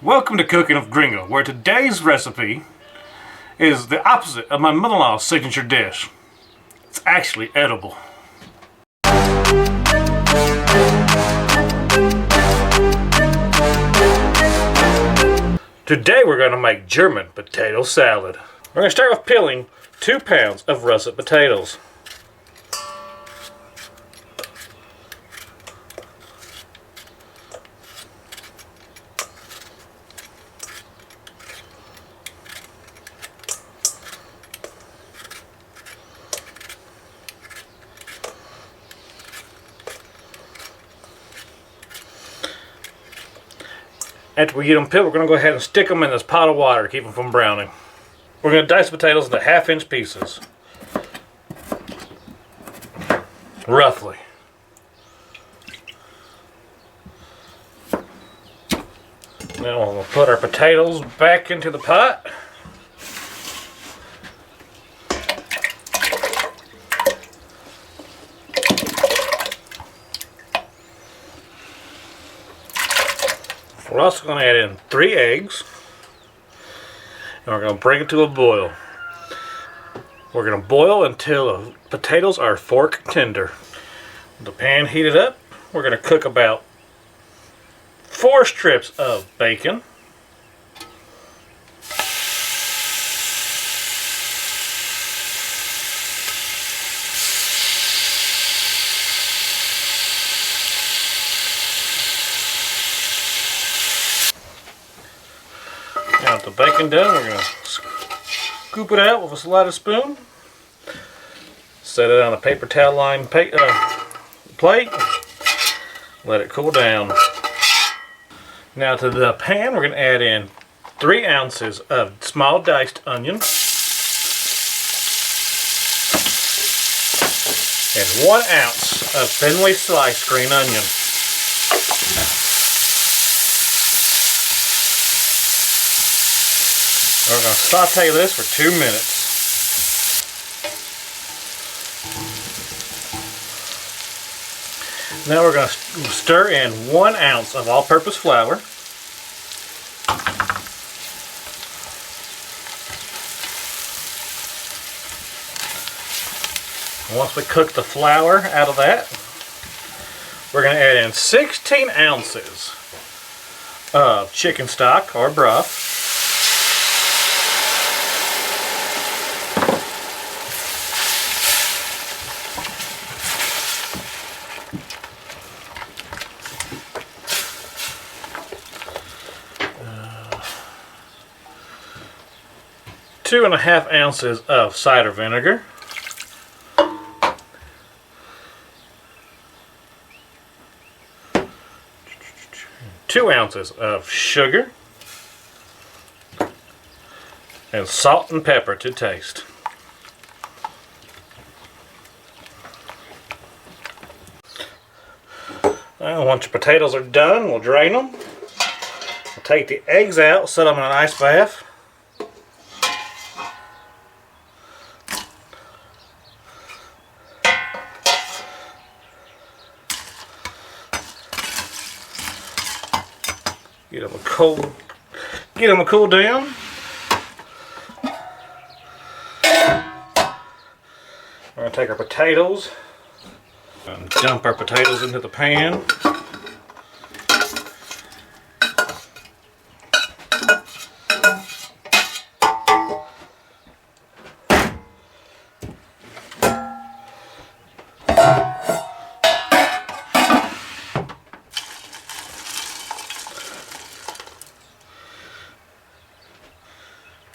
Welcome to Cooking with Gringo, where today's recipe is the opposite of my mother-in-law's signature dish. It's actually edible. Today we're going to make German potato salad. We're going to start with peeling 2 pounds of russet potatoes. After we get them peeled, we're going to go ahead and stick them in this pot of water to keep them from browning. We're going to dice the potatoes into 1/2-inch pieces. Roughly. Now we'll put our potatoes back into the pot. We're also going to add in 3 eggs, and we're going to bring it to a boil. We're going to boil until the potatoes are fork tender. With the pan heated up, we're going to cook about 4 strips of bacon, Now with the bacon done, we're going to scoop it out with a slotted spoon, set it on a paper towel lined plate, let it cool down. Now to the pan, we're going to add in 3 ounces of small diced onion and 1 ounce of thinly sliced green onion. We're going to saute this for 2 minutes. Now we're going to stir in 1 ounce of all-purpose flour. Once we cook the flour out of that, we're going to add in 16 ounces of chicken stock or broth. Two and a half ounces of cider vinegar, 2 ounces of sugar, and salt and pepper to taste. Now, once your potatoes are done, we'll drain them. We'll take the eggs out, set them in an ice bath. Get them a cool down. We're going to take our potatoes and dump our potatoes into the pan.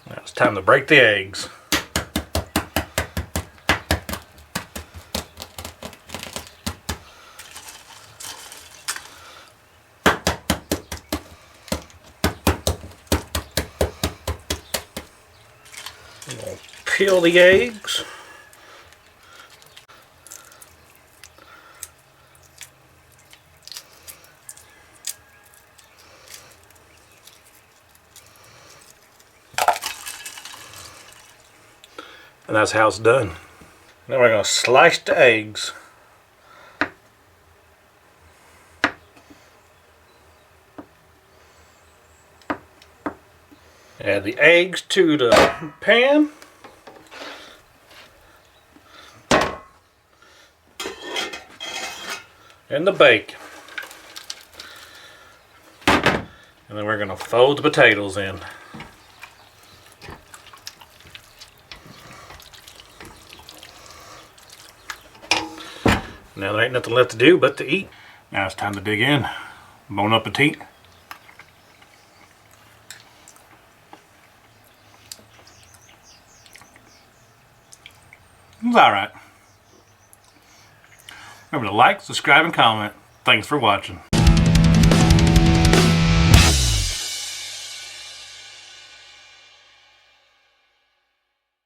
Now it's time to break the eggs. We'll peel the eggs. And that's how it's done. Now we're going to slice the eggs. Add the eggs to the pan. And the bacon. And then we're going to fold the potatoes in. Now there ain't nothing left to do but to eat. Now it's time to dig in. Bon appetit. It's alright. Remember to like, subscribe, and comment. Thanks for watching.